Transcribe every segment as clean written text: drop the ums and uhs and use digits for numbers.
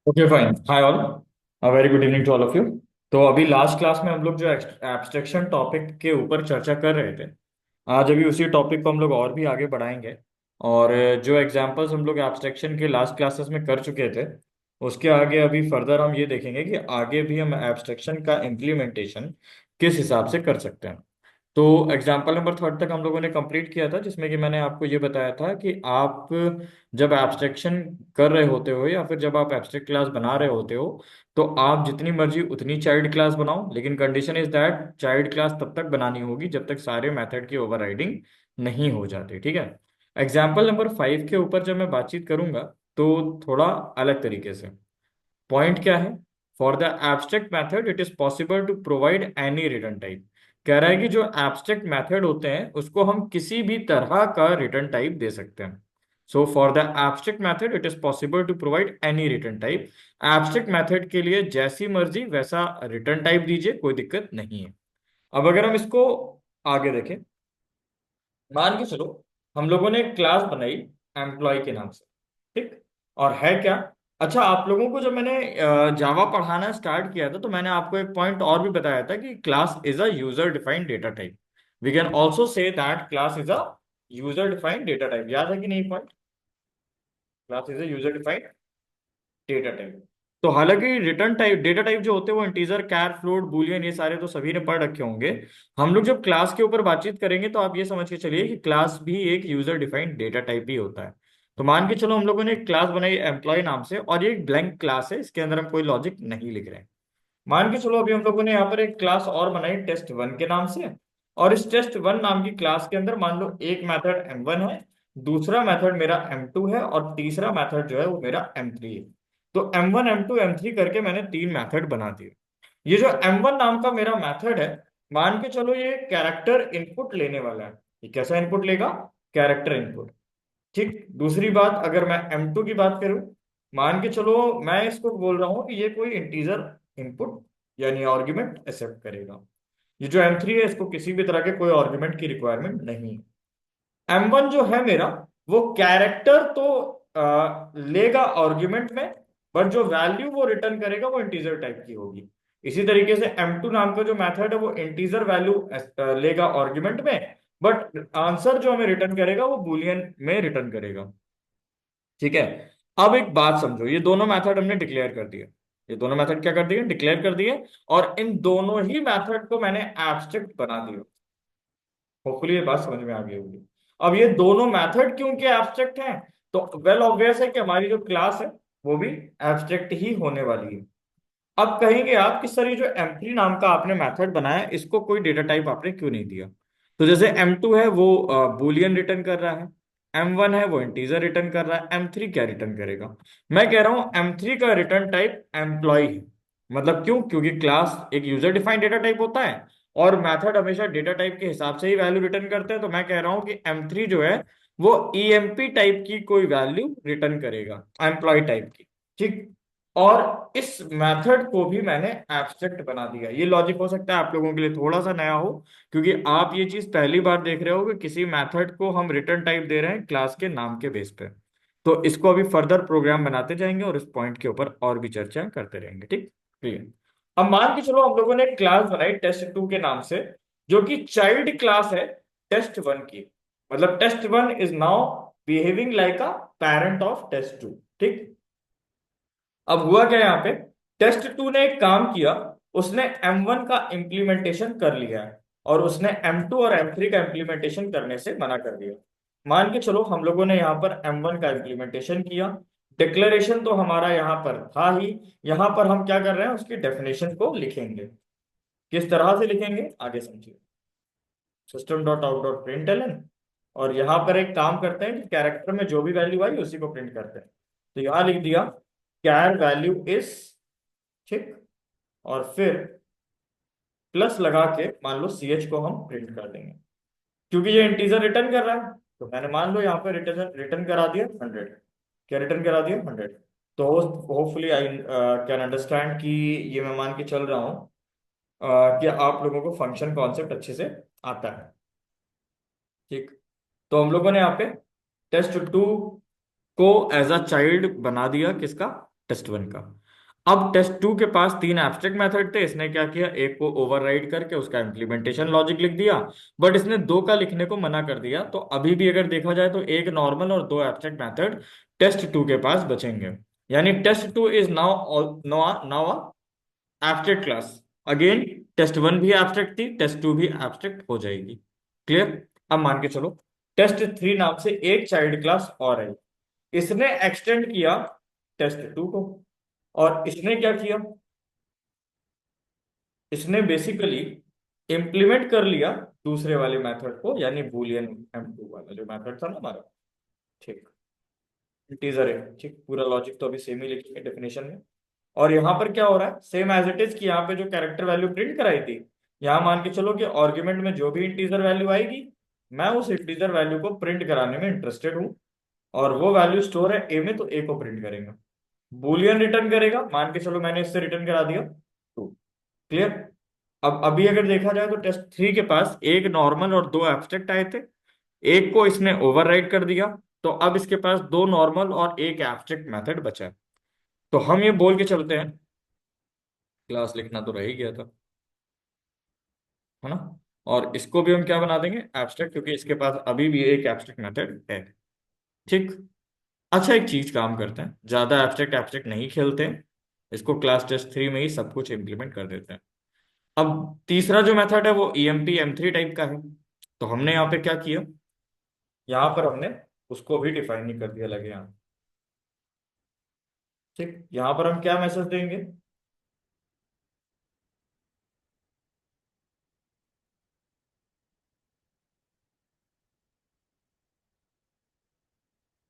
Okay fine. Hi all, a very good evening to all of you. तो अभी last class में हम लोग जो एब्स्ट्रैक्शन टॉपिक के ऊपर चर्चा कर रहे थे, आज अभी उसी टॉपिक को हम लोग और भी आगे बढ़ाएंगे। और जो एग्जांपल्स हम लोग एब्स्ट्रैक्शन के लास्ट क्लासेस में कर चुके थे, उसके आगे अभी फर्दर हम ये देखेंगे कि आगे भी हम एब्स्ट्रैक्शन का इम्प्लीमेंटेशन किस हिसाब से कर सकते हैं। तो एग्जाम्पल नंबर थर्ड तक हम लोगों ने कंप्लीट किया था, जिसमें कि मैंने आपको ये बताया था कि आप जब एब्स्ट्रैक्शन कर रहे होते हो या फिर जब आप एब्स्ट्रैक्ट क्लास बना रहे होते हो, तो आप जितनी मर्जी उतनी चाइल्ड क्लास बनाओ, लेकिन condition is that child class तब तक बनानी होगी जब तक सारे मेथड की ओवरराइडिंग नहीं हो जाती। ठीक है। एग्जाम्पल नंबर फाइव के ऊपर जब मैं बातचीत करूंगा तो थोड़ा अलग तरीके से पॉइंट क्या है। For the abstract method it is possible to provide any return type. कह रहा है कि जो एब्स्ट्रैक्ट मैथड होते हैं उसको हम किसी भी तरह का रिटर्न टाइप दे सकते हैं। So for the abstract method it is possible to provide any return type. Abstract method के लिए जैसी मर्जी वैसा रिटर्न टाइप दीजिए, कोई दिक्कत नहीं है। अब अगर हम इसको आगे देखें, मान के चलो हम लोगों ने एक क्लास बनाई एम्प्लॉय के नाम से। ठीक। और है क्या, अच्छा आप लोगों को जब मैंने जावा पढ़ाना स्टार्ट किया था तो मैंने आपको एक पॉइंट और भी बताया था कि class is a user defined data type. We can also say that class is a user defined data type. याद है कि नहीं point? Class is a user defined data type. तो हालांकि रिटर्न टाइप डेटा टाइप जो होते हैं वो इंटीजर, कैर, फ्लोट, बूलियन, ये सारे तो सभी ने पढ़ रखे होंगे। हम लोग जब क्लास के ऊपर बातचीत करेंगे तो आप ये समझ के चलिए कि क्लास भी एक यूजर डिफाइंड डेटा टाइप ही होता है। तो मान के चलो हम लोगों ने एक क्लास बनाई एम्प्लॉय नाम से, और ये एक ब्लैंक क्लास है, इसके अंदर हम कोई लॉजिक नहीं लिख रहे हैं। मान के चलो अभी हम लोगों ने यहाँ पर एक क्लास और बनाई टेस्ट वन के नाम से, और इस टेस्ट वन नाम की क्लास के अंदर मान लो एक मेथड एम वन है, दूसरा मेथड मेरा एम टू है, और तीसरा मेथड जो है वो मेरा एम थ्री है। तो M one M two M three करके मैंने तीन मेथड बना दिए। ये जो एम वन नाम का मेरा मेथड है, मान के चलो ये कैरेक्टर इनपुट लेने वाला है। ये कैसा इनपुट लेगा? Character input. ठीक। दूसरी बात, अगर मैं M2 की बात करूं, मान के चलो मैं इसको बोल रहा हूं कि ये कोई इंटीजर इनपुट यानी आर्ग्यूमेंट एक्सेप्ट करेगा। ये जो M3 है इसको किसी भी तरह के कोई आर्ग्यूमेंट की रिक्वायरमेंट नहीं है। M1 जो है मेरा, वो कैरेक्टर तो लेगा आर्ग्यूमेंट में, बट जो वैल्यू वो रिटर्न करेगा वो इंटीजर टाइप की होगी। इसी तरीके से M2 नाम का जो मेथड है वो इंटीजर वैल्यू लेगा आर्ग्यूमेंट में, बट आंसर जो हमें रिटर्न करेगा वो बूलियन में रिटर्न करेगा। ठीक है। अब एक बात समझो, ये दोनों मेथड हमने डिक्लेयर कर दिए। ये दोनों मेथड क्या कर दिए? डिक्लेयर कर दिए। और इन दोनों ही मेथड को मैंने एब्स्ट्रैक्ट बना दिया। होपफुली ये बात समझ में आ गई होगी। अब ये दोनों मेथड क्यों के एब्स्ट्रैक्ट हैं? तो वेल ऑब्वियस है कि हमारी जो क्लास है वो भी एब्स्ट्रैक्ट ही होने वाली है। अब कहेंगे आप कि सर ये जो M3 नाम का आपने मेथड बनाया इसको कोई डेटा टाइप आपने क्यों नहीं दिया? तो जैसे M2 है वो बूलियन रिटर्न कर रहा है, M1 है वो इंटीजर रिटर्न कर रहा है, M3 क्या रिटर्न करेगा? मैं कह रहा हूं M3 का रिटर्न टाइप एम्प्लॉय है। मतलब क्यों? क्योंकि क्लास एक यूजर डिफाइंड डेटा टाइप होता है, और मेथड हमेशा डेटा टाइप के हिसाब से ही वैल्यू रिटर्न करते हैं। तो मैं कह रहा हूं कि M3 जो है वो EMP टाइप की कोई वैल्यू रिटर्न करेगा, एम्प्लॉय टाइप की। ठीक। और इस मेथड को भी मैंने एब्स्ट्रैक्ट बना दिया। ये लॉजिक हो सकता है आप लोगों के लिए थोड़ा सा नया हो, क्योंकि आप ये चीज पहली बार देख रहे हो कि किसी मेथड को हम रिटर्न टाइप दे रहे हैं क्लास के नाम के बेस पे। तो इसको अभी फर्दर प्रोग्राम बनाते जाएंगे और इस पॉइंट के ऊपर और भी चर्चा करते रहेंगे। ठीक। क्लियर? अब मान के चलो हम लोगों ने एक क्लास बनाई टेस्ट टू के नाम से, जो कि चाइल्ड क्लास है टेस्ट वन की। मतलब test one is now behaving like a parent of test two. ठीक। अब हुआ क्या यहाँ पे? टेस्ट टू ने एक काम किया, उसने M1 का इम्प्लीमेंटेशन कर लिया है, और उसने M2 और M3 का इम्प्लीमेंटेशन करने से मना कर दिया। मान के चलो हम लोगों ने यहाँ पर M1 का इम्प्लीमेंटेशन किया। डिक्लेरेशन तो हमारा यहाँ पर था ही। यहाँ पर हम क्या कर रहे हैं, उसकी डेफिनेशन को लिखेंगे। किस तरह से लिखेंगे आगे समझिए। System dot out dot print, और यहाँ पर एक काम करते हैं कि कैरेक्टर में जो भी वैल्यू आई उसी को प्रिंट करते हैं। तो यहाँ लिख दिया कैर वैल्यू इज। ठीक। और फिर प्लस लगा के मान लो CH को हम प्रिंट कर देंगे, क्योंकि ये इंटीजर रिटर्न कर रहा है। तो मैंने मान लो यहाँ पे रिटर्न रिटर्न करा दिया 100। क्या रिटर्न करा दिया? 100। तो होपफुली आई कैन अंडरस्टैंड कि ये मैं मान के चल रहा हूँ कि आप लोगों को फंक्शन कॉन्सेप्ट अच्छे से आता है। ठीक। तो हम लोगों ने यहाँ पे टेस्ट टू को एज अ चाइल्ड बना दिया, किसका? टेस्ट वन का। अब टेस्ट टू के पास तीन एब्स्ट्रैक्ट मेथड थे, इसने क्या किया, एक को ओवरराइड करके उसका इम्प्लीमेंटेशन लॉजिक लिख दिया, बट इसने दो का लिखने को मना कर दिया। तो अभी भी अगर देखा जाए तो एक नॉर्मल और दो एब्स्ट्रैक्ट मेथड टेस्ट टू के पास बचेंगे। यानी test two is now now abstract class. Again test one भी एब्स्ट्रैक्ट थी, टेस्ट टू भी एब्स्ट्रैक्ट हो जाएगी। क्लियर? अब मान के चलो टेस्ट थ्री नाम से एक चाइल्ड क्लास और है, इसने एक्सटेंड किया टेस्ट टू को, और इसने क्या किया, इसने बेसिकली इंप्लीमेंट कर लिया दूसरे वाले मेथड को, यानी बूलियन एम टू वाला जो मेथड था ना हमारा। ठीक, इंटीजर है, ठीक, पूरा लॉजिक तो अभी सेम ही लिखेंगे डेफिनेशन में। और यहाँ पर क्या हो रहा है, सेम एज इट इज कि यहाँ पे जो कैरेक्टर वैल्यू प्रिंट कराई थी, यहाँ मान के चलो कि आर्ग्यूमेंट में जो भी इंटीजर वैल्यू आएगी, मैं उस इंटीजर वैल्यू को प्रिंट कराने में इंटरेस्टेड हूँ, और वो वैल्यू स्टोर है ए में, तो ए को प्रिंट करेंगे। बूलियन रिटर्न करेगा, मान के चलो मैंने इससे रिटर्न करा दिया टू। क्लियर? अब अभी अगर देखा जाए तो टेस्ट थ्री के पास एक नॉर्मल और दो एब्स्ट्रैक्ट आए थे, एक को इसने ओवरराइड कर दिया, तो अब इसके पास दो नॉर्मल और एक एब्स्ट्रैक्ट मेथड बचा है। तो हम ये बोल के चलते हैं, क्लास लिखना तो रह ही गया था, है ना, और इसको भी हम क्या बना देंगे, एब्स्ट्रैक्ट, क्योंकि इसके पास अभी भी एक एब्स्ट्रैक्ट मेथड है। ठीक। अच्छा एक चीज काम करते हैं, ज्यादा एब्स्ट्रैक्ट एब्स्ट्रैक्ट नहीं खेलते हैं, इसको क्लास टेस्ट थ्री में ही सब कुछ इंप्लीमेंट कर देते हैं। अब तीसरा जो मेथड है वो ईएमपी एम थ्री टाइप का है। तो हमने यहाँ पे क्या किया, यहाँ पर हमने उसको भी डिफाइन नहीं कर दिया, लगे यहाँ। ठीक, यहाँ पर हम क्या मैसेज देंगे,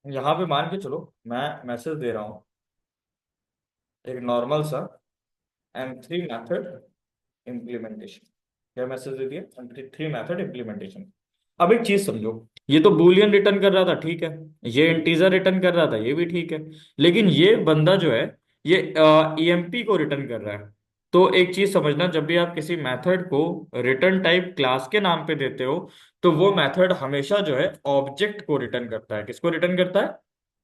यहाँ पे मान के चलो मैं मैसेज दे रहा हूँ एक नॉर्मल सा एम थ्री मैथड इम्प्लीमेंटेशन। क्या मैसेज दे दिया, एम थ्री मैथड इम्प्लीमेंटेशन। अब एक चीज समझो, ये तो बूलियन रिटर्न कर रहा था, ठीक है, ये इंटीजर रिटर्न कर रहा था, ये भी ठीक है, लेकिन ये बंदा जो है ये ईएमपी को रिटर्न कर रहा है। तो एक चीज समझना, जब भी आप किसी मेथड को रिटर्न टाइप क्लास के नाम पे देते हो, तो वो मेथड हमेशा जो है ऑब्जेक्ट को रिटर्न करता है। किसको रिटर्न करता है?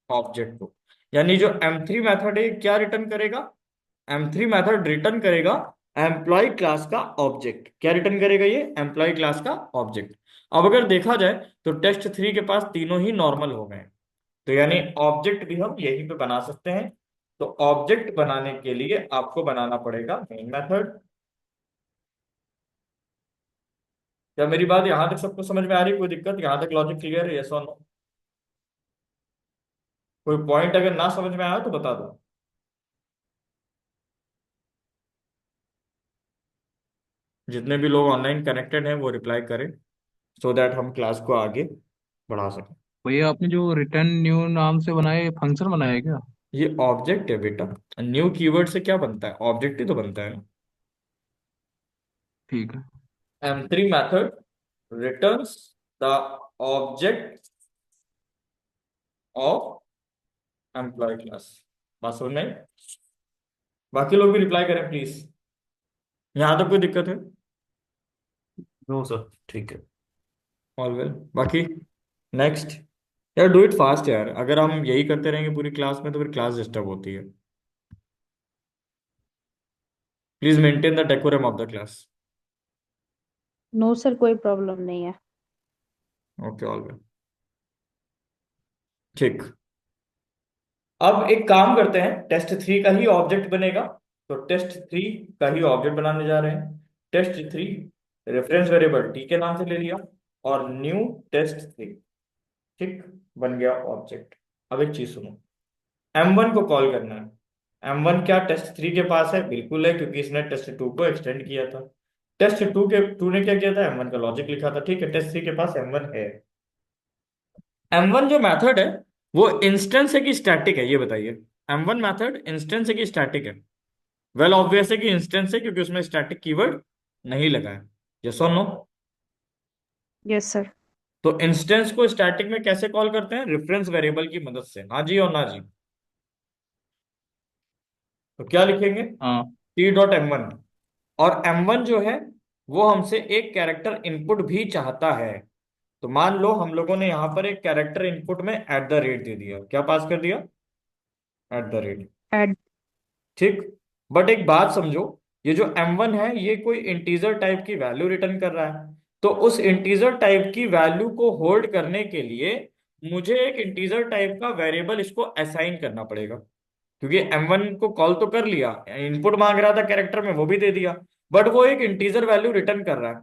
ऑब्जेक्ट को। यानी जो एम थ्री मैथड है क्या रिटर्न करेगा, एम थ्री मैथड रिटर्न करेगा एम्प्लॉय क्लास का ऑब्जेक्ट। क्या रिटर्न करेगा ये, एम्प्लॉय क्लास का ऑब्जेक्ट। अब अगर देखा जाए तो टेस्ट थ्री के पास तीनों ही नॉर्मल हो गए, तो यानी ऑब्जेक्ट भी हम यहीं पे बना सकते हैं। तो ऑब्जेक्ट बनाने के लिए आपको बनाना पड़ेगा मेन मेथड। क्या मेरी बात यहां तक सबको समझ में आ रही है, कोई दिक्कत, यहां तक लॉजिक क्लियर है, यस और नो? कोई पॉइंट अगर ना समझ में आया तो बता दो। जितने भी लोग ऑनलाइन कनेक्टेड हैं वो रिप्लाई करें, सो दैट हम क्लास को आगे बढ़ा सकें। भैया आपने जो रिटर्न न्यू नाम से बनाया फंक्शन बनाया है क्या? ये ऑब्जेक्ट है बेटा, न्यू कीवर्ड से क्या बनता है, ऑब्जेक्ट ही तो बनता है ना। ठीक है। M3 method returns the object of employee class। बात समझ में आई? बाकी लोग भी रिप्लाई करें प्लीज, यहाँ तक कोई दिक्कत है? नो सर, ठीक है, ऑल वेल। बाकी नेक्स्ट, यार डू इट फास्ट यार, अगर हम यही करते रहेंगे पूरी क्लास में तो फिर क्लास डिस्टर्ब होती है। Please maintain the decorum of the class. No sir, कोई प्रॉब्लम नहीं है। Okay, all well. ठीक, अब एक काम करते हैं, टेस्ट थ्री का ही ऑब्जेक्ट बनेगा, तो टेस्ट थ्री का ही ऑब्जेक्ट बनाने जा रहे हैं। Test three reference variable T के नाम से ले लिया, और न्यू टेस्ट थ्री। ठीक, बन गया ऑब्जेक्ट। अब एक चीज सुनो, M1 को कॉल करना है। M1 क्या टेस्ट थ्री के पास है? बिल्कुल है, क्योंकि इसने टेस्ट टू को एक्सटेंड किया था। टेस्ट टू ने क्या किया था, M1 का लॉजिक लिखा था, ठीक है, टेस्ट थ्री के पास M1 है। M1 जो मेथड है वो इंस्टेंस है कि स्टैटिक है, ये बताइए। M1 मेथड इंस्टेंस है कि स्टैटिक है? वेल ऑब्वियस है कि इंस्टेंस है, क्योंकि उसमें स्टैटिक कीवर्ड नहीं लगा है। यस और नो? Yes sir. तो इंस्टेंस को स्टैटिक में कैसे कॉल करते हैं, रेफरेंस वेरिएबल की मदद से, हाँ जी और ना जी? तो क्या लिखेंगे, हाँ। T dot M one. और M1 जो है वो हमसे एक कैरेक्टर इनपुट भी चाहता है। तो मान लो हम लोगों ने यहां पर एक कैरेक्टर इनपुट में एट द रेट दे दिया, क्या पास कर दिया, एट द रेट। ऐड। ठीक। बट एक बात समझो, ये जो m1 है ये कोई इंटीजर टाइप की वैल्यू रिटर्न कर रहा है। तो उस इंटीजर टाइप की वैल्यू को होल्ड करने के लिए मुझे एक इंटीजर टाइप का वेरिएबल इसको असाइन करना पड़ेगा। क्योंकि m1 को कॉल तो कर लिया, इनपुट मांग रहा था कैरेक्टर में, वो भी दे दिया, बट वो एक इंटीजर वैल्यू रिटर्न कर रहा है।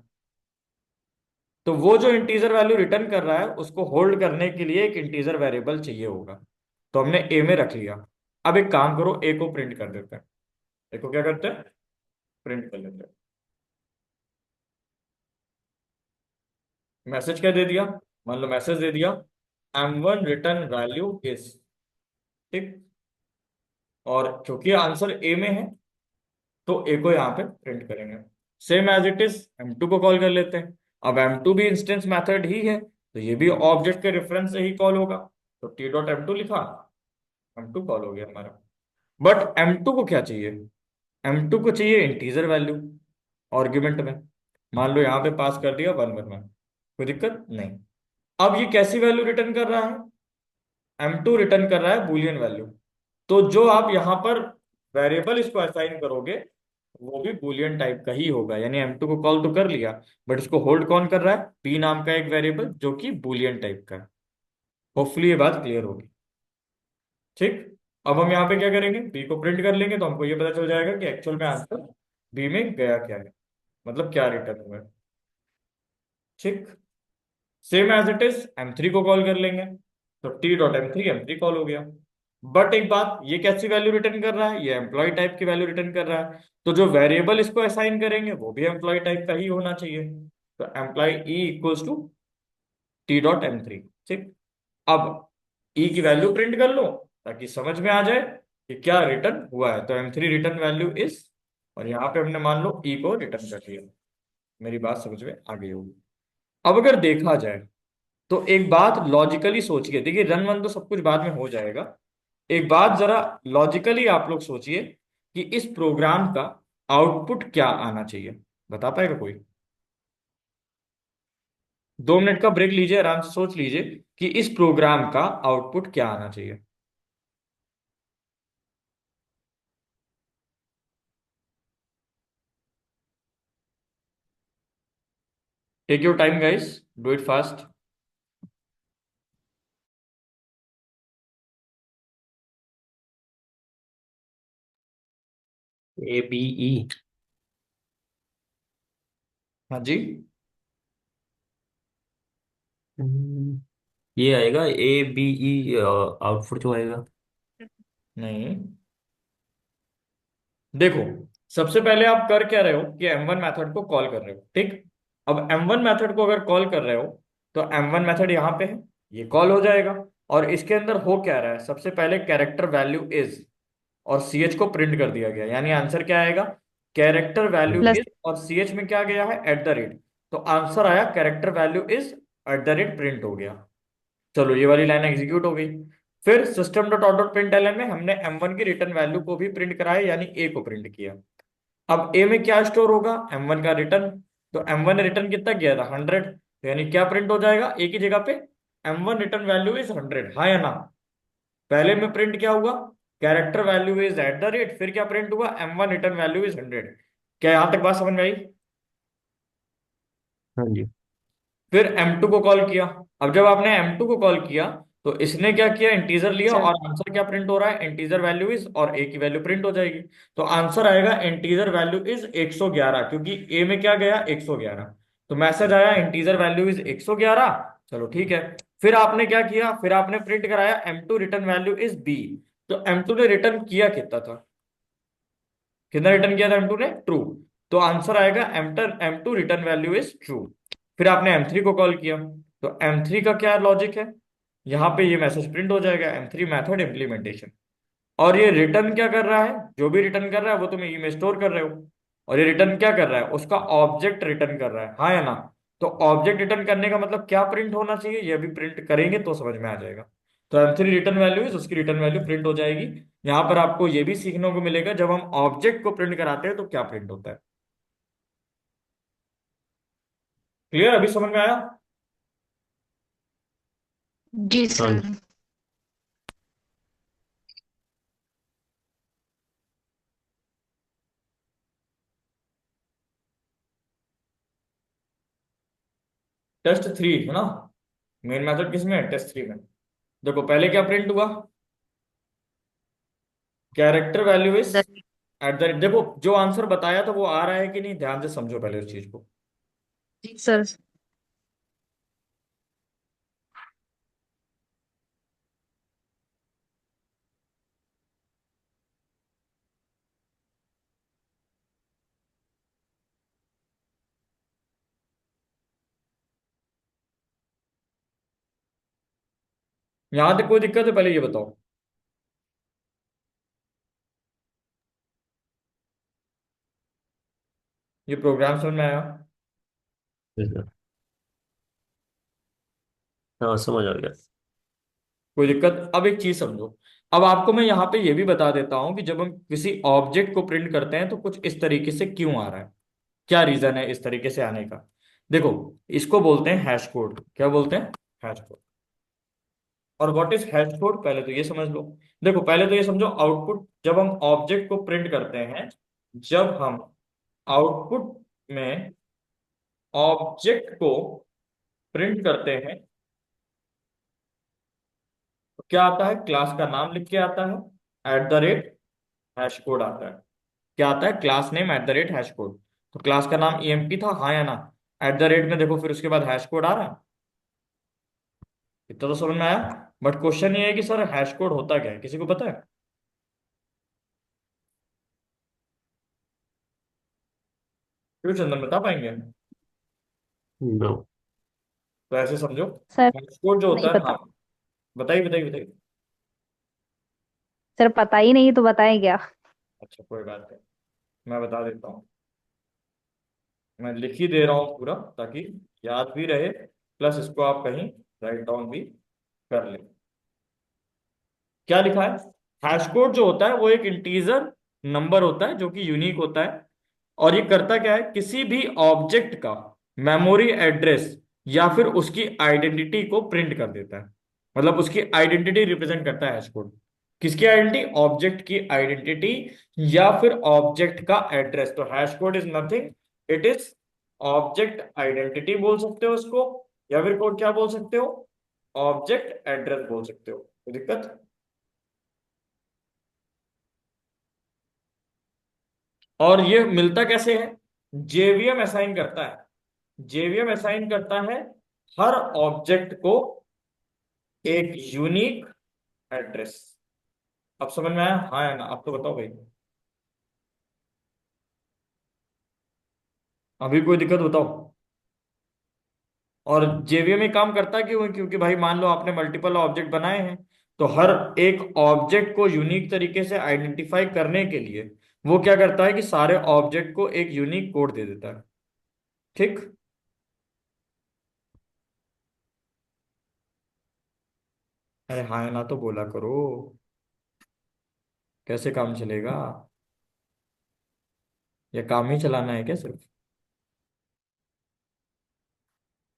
तो वो जो इंटीजर वैल्यू रिटर्न कर रहा है उसको होल्ड करने के लिए एक इंटीजर वेरिएबल चाहिए होगा। तो हमने ए में रख लिया। अब एक काम करो, ए को प्रिंट कर देते हैं। ए को क्या करते हैं, प्रिंट कर लेते हैं। मैसेज क्या दे दिया, मान लो मैसेज दे दिया m1 रिटर्न वैल्यू इज। ठीक। और क्योंकि आंसर ए में है तो ए को यहाँ पे प्रिंट करेंगे। Same as it is m2 को कॉल कर लेते हैं। अब m2 भी इंस्टेंस मेथड ही है तो ये भी ऑब्जेक्ट के रेफरेंस से ही कॉल होगा। तो टी डॉट m2 लिखा, m2 कॉल हो गया हमारा। बट m2 को क्या चाहिए, m2 को चाहिए इंटीजर वैल्यू आर्ग्यूमेंट में। मान लो यहाँ पे पास कर दिया 1 1 1, कोई दिक्कत नहीं। अब ये कैसी वैल्यू रिटर्न कर रहा है, m2 रिटर्न कर रहा है बूलियन वैल्यू। तो जो आप यहाँ पर वेरिएबल इसको असाइन करोगे वो भी बूलियन टाइप का ही होगा। यानी m2 को कॉल तो कर लिया बट इसको होल्ड कौन कर रहा है, p नाम का एक वेरिएबल जो कि बूलियन टाइप का है। होपफुली ये बात क्लियर होगी। ठीक। अब हम यहाँ पे क्या करेंगे, b को प्रिंट कर लेंगे तो हमको ये पता चल जाएगा कि एक्चुअल में आंसर b में गया क्या है, मतलब क्या रिटर्न हुआ है। ठीक। Same as it is m3 को कॉल कर लेंगे तो टी डॉट m3 कॉल हो गया। बट एक बात, ये कैसी वैल्यू रिटर्न कर रहा है, ये एम्प्लॉय टाइप की वैल्यू रिटर्न कर रहा है। तो जो वेरिएबल इसको असाइन करेंगे वो भी एम्प्लॉय टाइप का ही होना चाहिए। तो employee equals to T dot m3। ठीक। अब ई की वैल्यू प्रिंट कर लो ताकि समझ में आ जाए कि क्या रिटर्न हुआ है। तो m3 रिटर्न वैल्यू इज, और यहाँ पे हमने मान लो ई को रिटर्न कर दिया। मेरी बात समझ में आ गई होगी। अब अगर देखा जाए तो एक बात लॉजिकली सोचिए, देखिए रन वन तो सब कुछ बाद में हो जाएगा। एक बात जरा लॉजिकली आप लोग सोचिए कि इस प्रोग्राम का आउटपुट क्या आना चाहिए, बता पाएगा कोई। 2 मिनट का ब्रेक लीजिए, आराम से सोच लीजिए कि इस प्रोग्राम का आउटपुट क्या आना चाहिए। Take your time guys, do it fast. ABE। हाँ जी। ये आएगा ABE, आउटपुट जो आएगा। नहीं, देखो, सबसे पहले आप कर क्या रहे हो कि m1 मेथड को कॉल कर रहे हो। ठीक। अब m1 मेथड को अगर कॉल कर रहे हो तो m1 मेथड यहाँ पे है, ये कॉल हो जाएगा। और इसके अंदर हो क्या रहा है, सबसे पहले कैरेक्टर वैल्यू इज और ch को प्रिंट कर दिया गया। यानी आंसर क्या आएगा, कैरेक्टर वैल्यू प्लस। इज, और ch में क्या गया है, एट द रेट। तो आंसर आया character value is at the rate, print हो गया। चलो ये वाली लाइन एग्जीक्यूट हो गई। फिर system dot out dot println में हमने m1 की रिटर्न वैल्यू को भी प्रिंट कराया, यानी ए को प्रिंट किया। अब ए में क्या स्टोर होगा, m1 का रिटर्न। तो m1 ने रिटर्न कितना किया था, 100। तो यानी क्या प्रिंट हो जाएगा ए की जगह पे, m1 रिटर्न वैल्यू इज 100, हाँ या ना। पहले में प्रिंट क्या हुआ, character value is at the rate, फिर क्या प्रिंट हुआ, m1 रिटर्न वैल्यू इज 100। क्या यहां तक बात समझ में आई। हाँ जी। फिर m2 को कॉल किया। अब जब आपने m2 को कॉल किया तो इसने क्या किया, इंटीजर लिया, सर। और आंसर क्या प्रिंट हो रहा है, इंटीजर वैल्यू इज, और a की वैल्यू प्रिंट हो जाएगी। तो आंसर आएगा इंटीजर वैल्यू इज 111, क्योंकि a में क्या गया, 111। तो मैसेज आया इंटीजर वैल्यू इज 111। चलो ठीक है। फिर आपने क्या किया, फिर आपने प्रिंट कराया m2 return value is b। तो m2 ने रिटर्न किया कितना था, कितना रिटर्न किया था m2 ने, ट्रू। तो आंसर आएगा m2 return value is true. फिर आपने m3 को कॉल किया। तो m3 का क्या लॉजिक है, यहाँ पे ये मैसेज प्रिंट हो जाएगा m3 मेथड इम्प्लीमेंटेशन। और ये रिटर्न क्या कर रहा है, जो भी रिटर्न कर रहा है वो तुम ई में स्टोर कर रहे हो। और ये रिटर्न क्या कर रहा है, उसका ऑब्जेक्ट रिटर्न कर रहा है, हाँ या ना। तो ऑब्जेक्ट रिटर्न करने का मतलब क्या प्रिंट होना चाहिए, ये भी प्रिंट करेंगे तो समझ में आ जाएगा। तो m3 रिटर्न वैल्यू इज, उसकी रिटर्न वैल्यू प्रिंट हो जाएगी। यहाँ पर आपको ये भी सीखने को मिलेगा जब हम ऑब्जेक्ट को प्रिंट कराते हैं तो क्या प्रिंट होता है। क्लियर, अभी समझ में आया। जी हाँ सर। जी। टेस्ट 3 है ना। मेन मेथड किस में है? टेस्ट 3 में। देखो पहले क्या प्रिंट हुआ? Character value is the at the, देखो जो आंसर बताया था वो आ रहा है कि नहीं, ध्यान से समझो पहले उस चीज को। जी सर। यहां तक कोई दिक्कत है? पहले ये बताओ। ये प्रोग्राम समझ में आया? हाँ समझ आ गया। कोई दिक्कत? अब एक चीज समझो। अब आपको मैं यहाँ पे ये भी बता देता हूँ कि जब हम किसी ऑब्जेक्ट को प्रिंट करते हैं तो कुछ इस तरीके से क्यों आ रहा है, क्या रीजन है इस तरीके से आने का। देखो, इसको बोलते हैं हैश कोड। क्या बोलते हैं? Hash code. और व्हाट इज हैश कोड, पहले तो ये समझ लो। देखो पहले तो ये समझो, आउटपुट जब हम ऑब्जेक्ट को प्रिंट करते हैं, जब हम आउटपुट में ऑब्जेक्ट को प्रिंट करते हैं तो क्या आता है? क्लास का नाम लिख के आता है, at the rate hash code आता है। क्या आता है? Class name at the rate hash code. तो क्लास का नाम ईएमपी था, हाँ या ना? एट द रेट में देखो फिर उसके बाद हैश कोड आ रहा है। इतना तो समझ में आया। बट क्वेश्चन ये है कि सर हैश कोड होता क्या है, किसी को पता है? क्यों चंदन, बता पाएंगे? नो। तो ऐसे समझो, सर हैश कोड जो नहीं होता है, पता। हाँ बताइए बताइए बताइए। सर पता ही नहीं तो बताए क्या। अच्छा कोई बात नहीं, मैं बता देता हूँ। मैं लिख ही दे रहा हूँ पूरा ताकि याद भी रहे, प्लस इसको आप कहीं राइट डाउन भी कर लें। क्या लिखा है? हैश कोड जो होता है वो एक इंटीजर नंबर होता है जो कि यूनिक होता है। और ये करता क्या है? किसी भी ऑब्जेक्ट का मेमोरी एड्रेस या फिर उसकी आइडेंटिटी को प्रिंट कर देता है। मतलब उसकी आइडेंटिटी रिप्रेजेंट करता है हैश कोड। किसकी आइडेंटिटी? ऑब्जेक्ट की आइडेंटिटी या फिर ऑब्जेक्ट का एड्रेस। तो hash code is nothing, it is object identity बोल सकते हो उसको, या फिर कोड क्या बोल सकते हो? ऑब्जेक्ट एड्रेस बोल सकते हो। कोई दिक्कत? और ये मिलता कैसे है? जेवीएम असाइन करता है। जेवीएम असाइन करता है हर ऑब्जेक्ट को एक यूनिक एड्रेस। अब समझ में आया, हाँ या ना? अब तो बताओ भाई। अभी कोई दिक्कत बताओ। और जेवीएम ये काम करता क्यों है? क्योंकि भाई मान लो आपने मल्टीपल ऑब्जेक्ट बनाए हैं, तो हर एक ऑब्जेक्ट को यूनिक तरीके से आइडेंटिफाई करने के लिए वो क्या करता है कि सारे ऑब्जेक्ट को एक यूनिक कोड दे देता है। ठीक? अरे हाँ या ना तो बोला करो, कैसे काम चलेगा? या काम ही चलाना है क्या सिर्फ?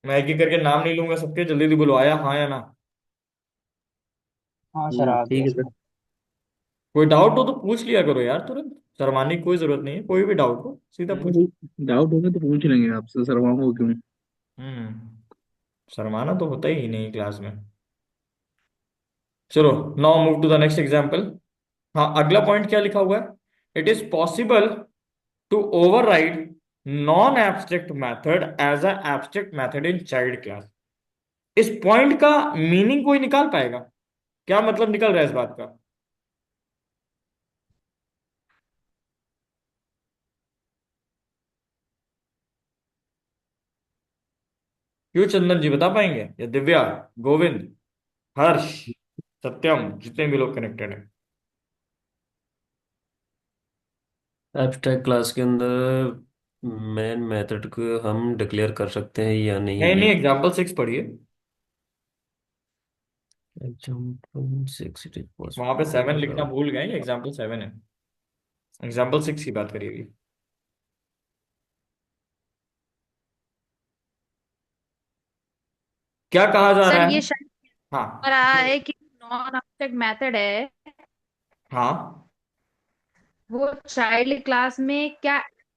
मैं एक एक करके नाम नहीं लूंगा सबके, जल्दी जल्दी बोलो, आया हाँ या ना? हाँ सर आ ठीक गया है सर। सर। कोई डाउट हो तो पूछ लिया करो यार तुरंत, शर्माने की कोई जरूरत नहीं है, कोई भी डाउट हो सीधा पूछ। डाउट होगा तो पूछ लेंगे आपसे, शर्माओ क्यों। हम्म। शर्माना तो होता ही नहीं क्लास में। चलो, now move to the next example. हाँ, अगला पॉइंट क्या लिखा हुआ है? It is possible to override non abstract method as a abstract method in child class. इस पॉइंट का मीनिंग कोई निकाल पाएगा? क्या मतलब निकल रहा है इस बात का? क्यों चंदन जी, बता पाएंगे? या दिव्या, गोविंद, हर्ष, सत्यम, जितने भी लोग कनेक्टेड हैं। एब्स्ट्रैक्ट क्लास के अंदर मेन मेथड को हम डिक्लेयर कर सकते हैं या नहीं नहीं, नहीं? एग्जाम्पल 6 पढ़िए। एग्जाम्पल 6 इट इज वहां पे 7 पॉसिबल। लिखना भूल गए, एग्जाम्पल 7 है। एग्जाम्पल 6 की बात करिएगी। क्या कहा जा सर रहा ये है? शायद हाँ हो रहा है कि नॉन ऑब्जेक्ट मेथड है हाँ। वो चाइल्ड क्लास में क्या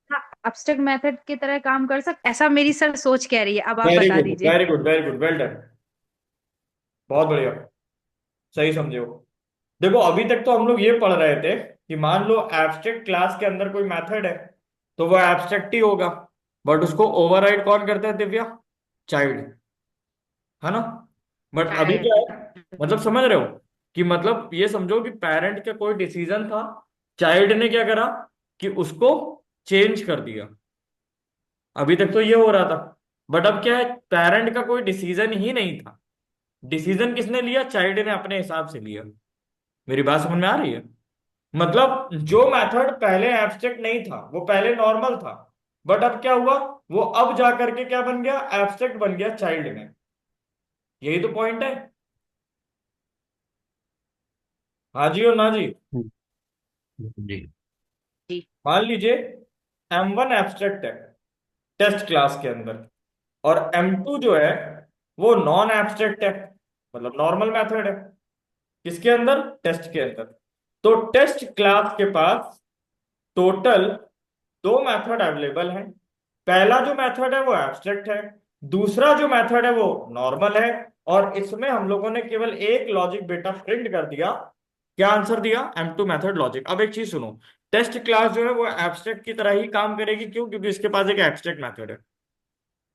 एब्स्ट्रैक्ट मेथड की तरह काम कर सकते, ऐसा मेरी सर सोच कह रही है, अब आप वेरी बता गुड, दीजिए। Very good, very good, well done. बहुत बढ़िया, सही समझे हो। देखो अभी तक तो हम लोग ये पढ़ रहे थे कि मान लो एब्स्ट्रैक्ट क्लास के अंदर कोई मेथड है तो वो एब्स्ट्रैक्ट ही होगा, बट उसको ओवरराइड कौन करता है दिव्या? चाइल्ड, है ना? बट अभी क्या है, मतलब समझ रहे हो कि मतलब ये समझो कि पेरेंट का कोई डिसीजन था, चाइल्ड ने क्या करा कि उसको चेंज कर दिया। अभी तक तो ये हो रहा था, बट अब क्या है, पेरेंट का कोई डिसीजन ही नहीं था। डिसीजन किसने लिया? चाइल्ड ने अपने हिसाब से लिया। मेरी बात समझ में आ रही है? मतलब जो मेथड पहले एब्स्ट्रैक्ट नहीं था वो पहले नॉर्मल था, बट अब क्या हुआ, वो अब जा करके क्या बन गया? एब्स्ट्रैक्ट बन गया चाइल्ड में। यही तो पॉइंट है। हाँ जी और ना जी? जी। जी। मान लीजिए M1 एब्स्ट्रैक्ट है टेस्ट क्लास के अंदर, और M2 जो है वो नॉन एब्स्ट्रैक्ट है, मतलब नॉर्मल मेथड है। किसके अंदर? टेस्ट के अंदर। तो टेस्ट क्लास के पास टोटल दो मेथड अवेलेबल हैं। पहला जो मेथड है वो एब्स्ट्रैक्ट है, दूसरा जो मेथड है वो नॉर्मल है। और इसमें हम लोगों ने केवल एक लॉजिक बेटा प्रिंट कर दिया। क्या आंसर दिया? M2 method logic. अब एक चीज सुनो, टेस्ट क्लास जो है वो एब्स्ट्रैक्ट की तरह ही काम करेगी। क्यों? क्योंकि इसके पास एक एब्स्ट्रैक्ट मेथड है।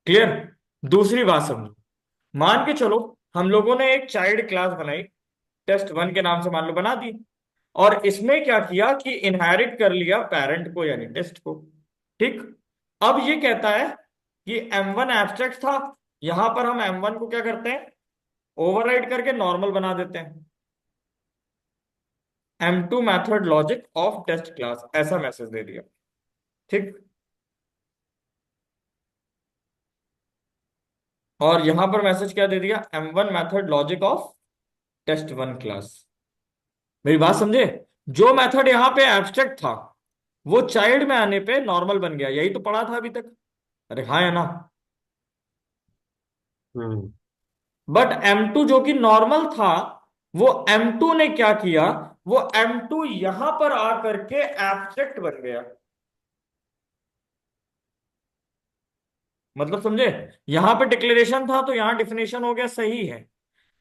क्लियर? दूसरी बात समझो, मान के चलो हम लोगों ने एक चाइल्ड क्लास बनाई, टेस्ट 1 के नाम से मान लो बना दी, और इसमें क्या किया कि इनहेरिट कर लिया पेरेंट को यानी टेस्ट को। ठीक। अब ये कहता है कि M1 एब्स्ट्रैक्ट था, यहां पर हम M1 को क्या करते हैं? ओवरराइड करके नॉर्मल बना देते हैं। M2 method logic of test class, ऐसा मैसेज दे दिया। ठीक। और यहां पर मैसेज क्या दे दिया? M1 method logic of test 1 class. मेरी बात समझे? जो मेथड यहां पे एब्स्ट्रैक्ट था वो चाइल्ड में आने पे नॉर्मल बन गया। यही तो पढ़ा था अभी तक। अरे हाँ या ना? हम्म। बट M2 जो कि नॉर्मल था, वो M2 ने क्या किया, वो M2 यहां पर आकर के एब्स्ट्रैक्ट बन गया। मतलब समझे? यहां पे डिक्लेरेशन था तो यहां डिफिनेशन हो गया, सही है।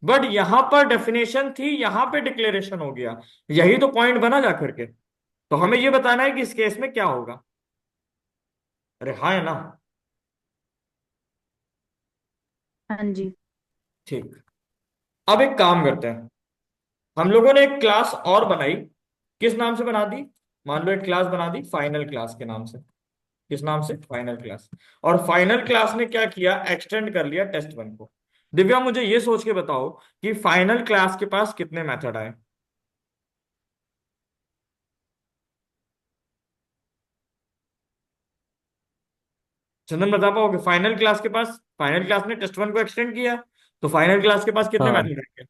बट यहां पर डेफिनेशन थी, यहां पे डिक्लेरेशन हो गया। यही तो पॉइंट बना जा करके। तो हमें ये बताना है कि इस केस में क्या होगा। अरे हाँ है ना? हाँ जी। ठीक। अब एक काम करते हैं, हम लोगों ने एक क्लास और बनाई। किस नाम से बना दी? मान लो एक क्लास बना दी फाइनल क्लास के नाम से। किस नाम से? Final class. और फाइनल क्लास ने क्या किया? एक्सटेंड कर लिया टेस्ट 1 को। दिव्या मुझे ये सोच के बताओ कि फाइनल क्लास के पास कितने मेथड आए? चंदन बता पाओगे? फाइनल क्लास के पास, फाइनल क्लास ने टेस्ट 1 को एक्सटेंड किया, तो फाइनल क्लास के पास कितने हाँ, मेथड आएंगे?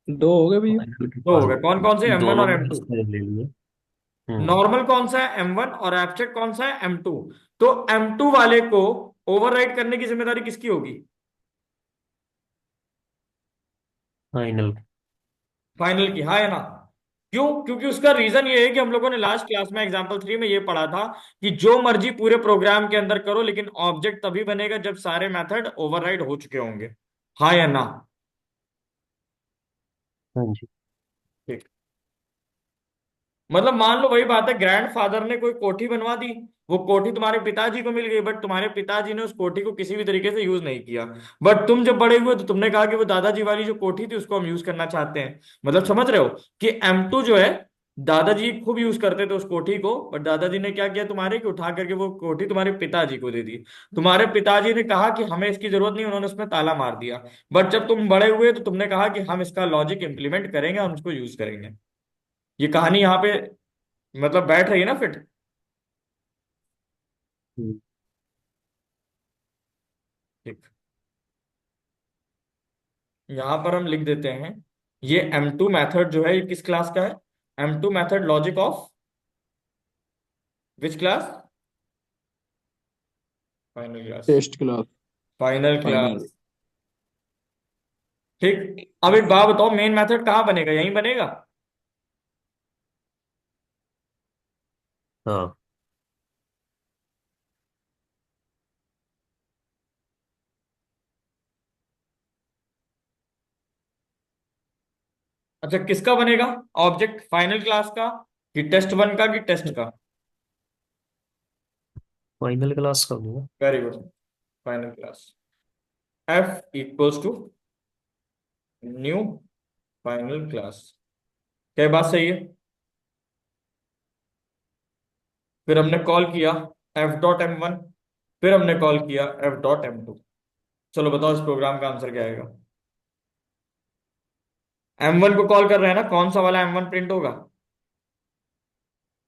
दो हो गए भैया। फाइनल के दो पास हो गए। कौन कौन से? M1 दोनों और में M2। से ले लिए। हम्म। नॉर्मल कौन सा है? M1। और एब्स्ट्रैक्ट कौन सा है? M2। तो M2 वाले को ओवरराइड करने की जिम्मेदारी किसकी होगी? फाइनल। फाइनल की, हाँ है ना? क्यों? क्योंकि उसका रीजन ये है कि हम लोगों ने लास्ट क्लास में एग्जांपल 3 में ये पढ़ा था कि जो मर्जी पूरे प्रोग्राम के अंदर करो लेकिन ऑब्जेक्ट तभी बनेगा जब सारे मेथड ओवरराइड हो चुके होंगे। हाँ या ना? हाँ जी। ठीक। मतलब मान लो वही बात है, ग्रैंडफादर ने कोई कोठी बनवा दी, वो कोठी तुम्हारे पिताजी को मिल गई, बट तुम्हारे पिताजी ने उस कोठी को किसी भी तरीके से यूज नहीं किया। बट तुम जब बड़े हुए तो तुमने कहा कि वो दादाजी वाली जो कोठी थी उसको हम यूज करना चाहते हैं। मतलब समझ रहे हो कि M2 जो है, दादाजी खूब यूज करते थे उस कोठी को, बट दादाजी ने क्या किया तुम्हारे, कि उठा करके वो कोठी तुम्हारे पिताजी को दे दी। तुम्हारे पिताजी ने कहा कि हमें इसकी जरूरत नहीं, उन्होंने उसमें ताला मार दिया। बट जब तुम बड़े हुए तो तुमने कहा कि हम इसका लॉजिक इंप्लीमेंट करेंगे, हम उसको यूज करेंगे। ये कहानी यहाँ पे मतलब बैठ रही है ना फिट? हम्म। ठीक। यहां पर हम लिख देते हैं, ये M2 मेथड जो है ये किस क्लास का है? M2 method logic of which class? Final class. Test class. Final final. Class. ठीक। अब एक बात बताओ, मेन मेथड कहाँ बनेगा? यहीं बनेगा? हाँ। अच्छा, किसका बनेगा ऑब्जेक्ट, फाइनल क्लास का कि टेस्ट वन का कि टेस्ट का? फाइनल क्लास का होगा। Very good, final class. F equals to new final class. क्या ये बात सही है? फिर हमने कॉल किया f.m1, फिर हमने कॉल किया f.m2। चलो बताओ इस प्रोग्राम का आंसर क्या आएगा? M1 को कॉल कर रहे हैं ना, कौन सा वाला M1 प्रिंट होगा?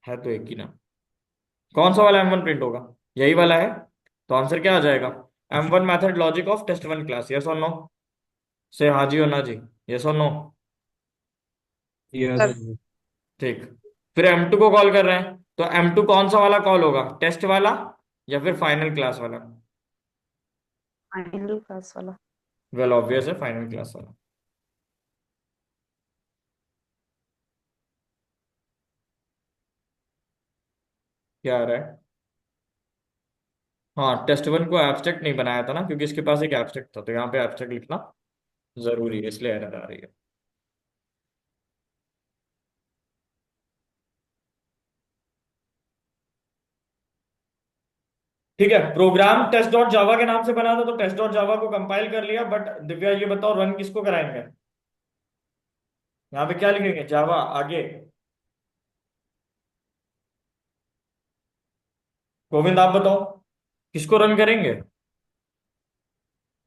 है तो एक ही ना। कौन सा वाला M1 प्रिंट होगा? यही वाला है। तो आंसर क्या आ जाएगा? M1 method logic of test one class. Yes और नो? से हाँ जी और ना जी। यस और नो? यस। सर ठीक। फिर M2 को कॉल कर रहे हैं, तो M2 कौन सा वाला कॉल होगा, टेस्ट वाला या फिर फाइनल क्लास वाला? फाइनल क्लास वाला। वेल ऑब्वियस है, फाइनल क्लास वाला। क्या आ रहा है? हाँ, टेस्ट वन को एब्स्ट्रैक्ट नहीं बनाया था ना, क्योंकि इसके पास एक एब्स्ट्रैक्ट था, तो यहाँ पे एब्स्ट्रैक्ट लिखना जरूरी है, इसलिए एरर आ रही है। ठीक है, प्रोग्राम टेस्ट डॉट जावा के नाम से बना था, तो टेस्ट डॉट जावा को कंपाइल कर लिया, बट दिव्या ये बताओ रन किसको कराएंगे? यहाँ पे क्या लिखेंगे, जावा आगे? गोविंद आप बताओ, किसको रन करेंगे?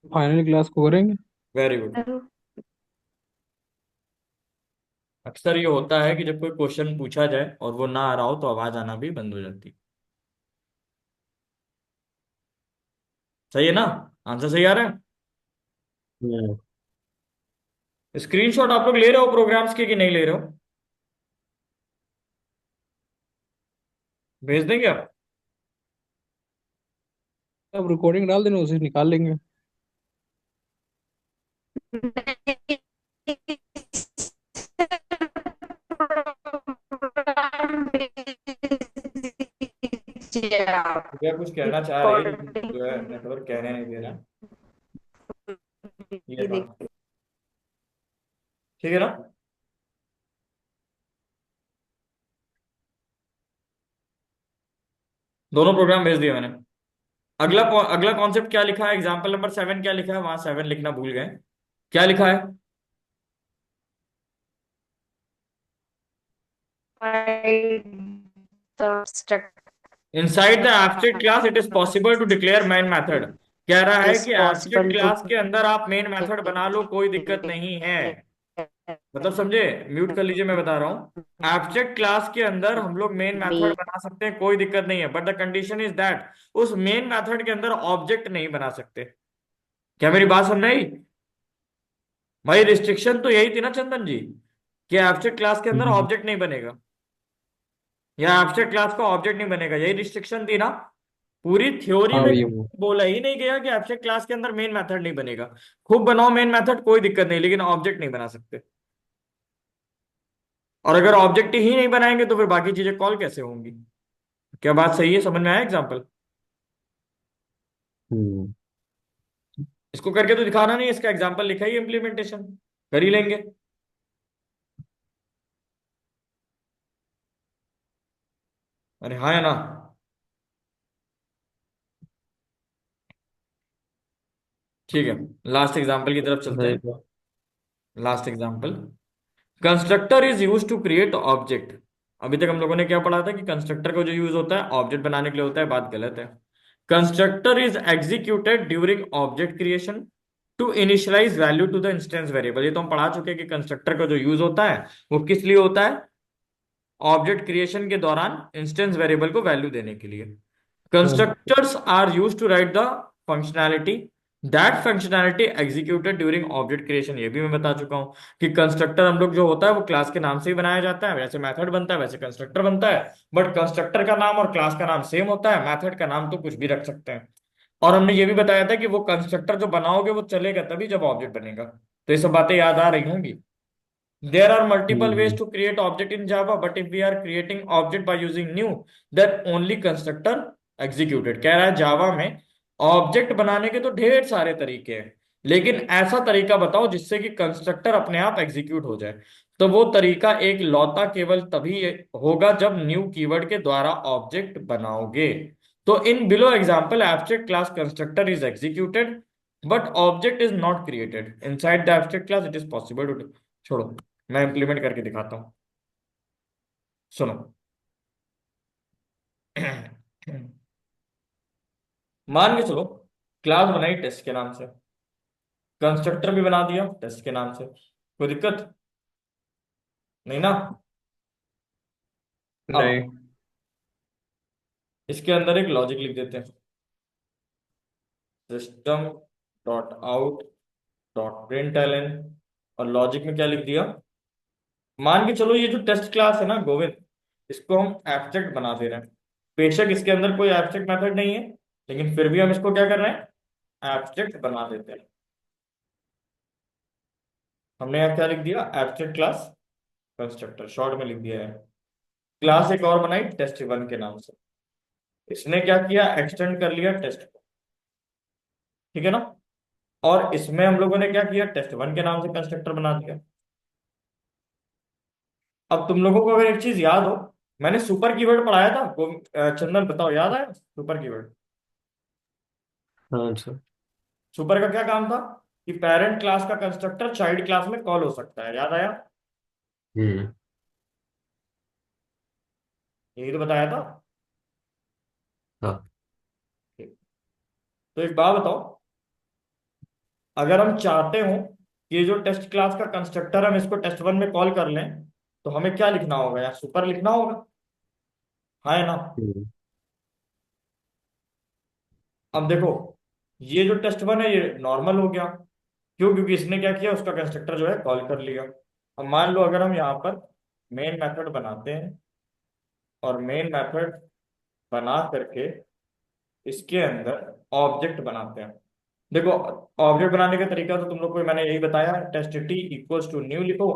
फाइनल क्लास को करेंगे। Very good. सर अक्सर ये होता है कि जब कोई क्वेश्चन पूछा जाए और वो ना आ रहा हो तो आवाज आना भी बंद हो जाती है। सही है ना? आंसर सही आ रहा है? हम्म। स्क्रीनशॉट आप लोग ले रहे हो प्रोग्राम्स के कि नहीं ले रहे हो? भेज देंगे आप? अब रिकॉर्डिंग डाल देना, उसे निकाल लेंगे। या कुछ कहना चाह रही है लेकिन जो है नेटवर्क कहने नहीं दे रहा। ये था। ठीक है ना? दोनों प्रोग्राम भेज दिए मैंने। अगला कॉन्सेप्ट क्या लिखा है, एग्जाम्पल नंबर 7 क्या लिखा है, वहां 7 लिखना भूल गए। क्या लिखा है? Inside the abstract class it is possible to declare main method. कह रहा है इज कि एब्स्ट्रैक्ट पॉसिबल टू क्लास के अंदर आप मेन मेथड बना लो, कोई दिक्कत नहीं है। मतलब समझे? म्यूट कर लीजिए, मैं बता रहा हूँ। एब्स्ट्रैक्ट क्लास के अंदर हम लोग मेन मेथड बी बना सकते हैं, कोई दिक्कत नहीं है, but the condition is that उस मेन मेथड के अंदर ऑब्जेक्ट नहीं बना सकते। क्या मेरी बात समझ आई? भाई रिस्ट्रिक्शन तो यही थी ना चंदन जी, कि एब्स्ट्रैक्ट क्लास के अंदर हम्म। ऑब्जेक्ट नहीं बनेगा, या एब्स्ट्रैक्ट क्लास का ऑब्जेक्ट नहीं बनेगा, यही रिस्ट्रिक्शन थी ना। पूरी थ्योरी हाँ में भैया वो। बोला ही नहीं गया कि एब्स्ट्रैक्ट क्लास के अंदर मेन मेथड नहीं बनेगा। खूब बनाओ मेन मेथड, कोई दिक्कत नहीं, लेकिन ऑब्जेक्ट नहीं बना सकते। और अगर ऑब्जेक्ट ही नहीं बनाएंगे तो फिर बाकी चीजें कॉल कैसे होंगी? क्या बात सही है, समझ में आया एग्जाम्पल? हम्म। इसको करके तो दिखाना नहीं, इसका एग्जाम्पल लिखा ही, इम्प्लीमेंटेशन कर ही लेंगे। अरे हाँ है ना? ठीक है, लास्ट एग्जाम्पल की तरफ चलते हैं। रहेगा। Last example, constructor is use to create object. अभी तक हम लोगों ने क्या पढ़ा था कि कंस्ट्रक्टर का जो यूज होता है ऑब्जेक्ट बनाने के लिए होता है, बात गलत है। Constructor is executed during object creation to initialize value to the instance variable. ये तो हम पढ़ा चुके हैं कि कंस्ट्रक्टर का जो यूज होता है वो किस लिए होता है? ऑब्जेक्ट क्रिएशन के दौरान इंस्टेंस वेरिएबल को वैल्यू देने के लिए। हाँ। Constructors are use to write the functionality that functionality executed during object creation. ये भी मैं बता चुका हूं कि कंस्ट्रक्टर हम लोग जो होता है वो क्लास के नाम से ही बनाया जाता है, वैसे मेथड बनता है, वैसे कंस्ट्रक्टर बनता है। बट कंस्ट्रक्टर का नाम और क्लास का नाम सेम होता है, मेथड का नाम तो कुछ भी रख सकते हैं। और हमने ये भी बताया था कि वो कंस्ट्रक्टर जो बनाओगे वो चलेगा तभी जब ऑब्जेक्ट बनेगा। तो ये सब बातें याद आ रही होंगी। There are multiple ways hmm. to create object in Java, but if we are creating object by using new, then only constructor executed। कह रहा है जावा में ऑब्जेक्ट बनाने के तो ढेर सारे तरीके हैं, लेकिन ऐसा तरीका बताओ जिससे कि कंस्ट्रक्टर अपने आप एग्जीक्यूट हो जाए। तो वो तरीका एक लौता केवल तभी होगा जब न्यू कीवर्ड के द्वारा ऑब्जेक्ट बनाओगे। तो in below example abstract class constructor is executed but object is not created inside the abstract class. It is possible to. छोड़ो, मैं इंप्लीमेंट करके दिखाता हूँ, सुनो। मान के चलो क्लास बनाई टेस्ट के नाम से, कंस्ट्रक्टर भी बना दिया टेस्ट के नाम से, कोई दिक्कत नहीं ना। नहीं। अब इसके अंदर एक लॉजिक लिख देते हैं, system dot out dot println. और लॉजिक में क्या लिख दिया, मान के चलो ये जो टेस्ट क्लास है ना गोविंद, इसको हम एब्स्ट्रैक्ट बना दे रहे हैं। बेशक इसके अंदर कोई एब्स्ट्रैक्ट मेथड नहीं है, लेकिन फिर भी हम इसको क्या कर रहे हैं, एब्स्ट्रैक्ट बना देते हैं। हमने यहाँ क्या लिख दिया, एब्स्ट्रैक्ट क्लास कंस्ट्रक्टर, शॉर्ट में लिख दिया है। क्लास एक और बनाई टेस्ट वन के नाम से, इसने क्या किया, एक्सटेंड कर लिया टेस्ट को, ठीक है ना। और इसमें हम लोगों ने क्या किया, टेस्ट वन के नाम से कंस्ट्रक्टर बना दिया। अब तुम लोगों को अगर एक चीज याद हो, मैंने सुपर कीवर्ड पढ़ाया था चंदन बताओ, याद आया सुपर कीवर्ड? हाँ सर। सुपर का क्या काम था, कि पेरेंट क्लास का कंस्ट्रक्टर चाइल्ड क्लास में कॉल हो सकता है, याद आया? हम्म। यही तो बताया था। हाँ। ठीक। तो एक बात बताओ, अगर हम चाहते हो कि ये जो टेस्ट क्लास का कंस्ट्रक्टर हम इसको टेस्ट वन में कॉल कर लें, तो हमें क्या लिखना होगा, या सुपर लिखना होगा, हाँ है ना। हम्म। अब देखो, ये जो टेस्ट वन है ये नॉर्मल हो गया, क्यों, क्योंकि इसने क्या किया, उसका कंस्ट्रक्टर जो है कॉल कर लिया। अब मान लो अगर हम यहाँ पर मेन मेथड बनाते हैं, और मेन मेथड बना करके इसके अंदर ऑब्जेक्ट बनाते हैं। देखो, ऑब्जेक्ट बनाने का तरीका तो तुम लोग को मैंने यही बताया, test T equals to new लिखो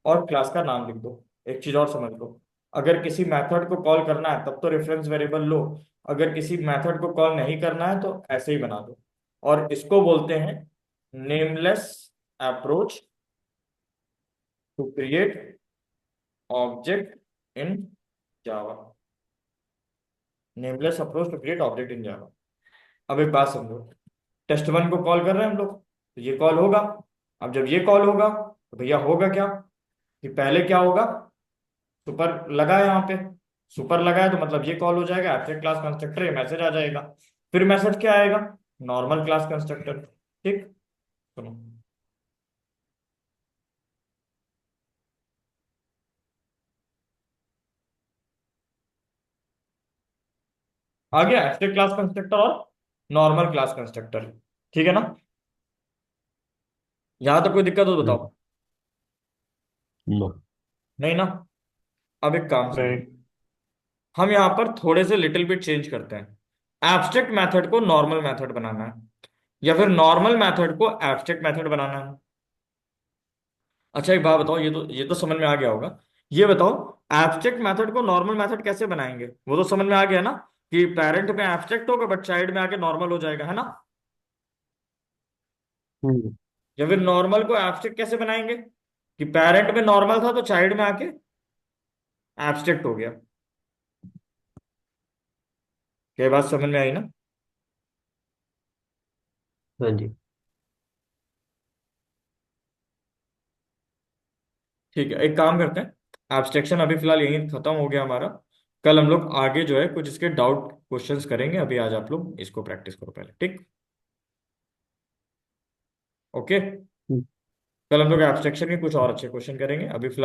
और क्लास का नाम लिख दो। एक चीज और समझ लो, अगर किसी मेथड को कॉल करना है तब तो रेफरेंस वेरिएबल लो, अगर किसी मेथड को कॉल नहीं करना है तो ऐसे ही बना दो। और इसको बोलते हैं nameless approach to create object in Java. Nameless approach to create object in Java. अब एक बात समझो, टेस्ट वन को कॉल कर रहे हैं हम लोग, तो ये कॉल होगा। अब जब ये कॉल होगा तो भैया होगा क्या, कि पहले क्या होगा, सुपर लगा है यहाँ पे, सुपर लगा है तो मतलब ये कॉल हो जाएगा एब्स्ट्रैक्ट क्लास कंस्ट्रक्टर, ये मैसेज आ जाएगा। फिर मैसेज क्या आएगा, नॉर्मल क्लास कंस्ट्रक्टर। ठीक, सुनो, आ गया एब्स्ट्रैक्ट क्लास कंस्ट्रक्टर और नॉर्मल क्लास कंस्ट्रक्टर, ठीक है ना। यहां तक कोई दिक्कत हो तो बताओ। नो। नहीं ना। अब एक काम नहीं। समझो, हम यहाँ पर थोड़े से लिटिल बिट चेंज करते हैं, एब्स्ट्रैक्ट मेथड को नॉर्मल मेथड बनाना है, या फिर नॉर्मल मेथड को एब्स्ट्रैक्ट मेथड बनाना है। अच्छा एक बात बताओ, ये तो समझ में आ गया होगा। ये बताओ, एब्स्ट्रैक्ट मेथड को नॉर्मल मेथड कैसे बनाएंगे, वो तो समझ में आ गया ना, कि पेरेंट में एब्स्ट्रैक्ट होगा बट चाइल्ड में आके नॉर्मल हो जाएगा, है ना। हम्म। या फिर नॉर्मल को एब्स्ट्रैक्ट कैसे बनाएंगे, कि पेरेंट में नॉर्मल था तो चाइल्ड में आके एब्स्ट्रैक्ट हो गया। क्या ये बात समझ में आई ना। हाँ जी। ठीक है, एक काम करते हैं, एब्स्ट्रैक्शन अभी फिलहाल यहीं खत्म हो गया हमारा। कल हम लोग आगे जो है कुछ इसके डाउट क्वेश्चंस करेंगे, अभी आज आप लोग इसको प्रैक्टिस करो पहले, ठीक। ओके, हम्म। कल हम लोग एब्स्ट्रैक्शन के कुछ और अच्छे क्वेश्चन करेंगे, अभी फिलहाल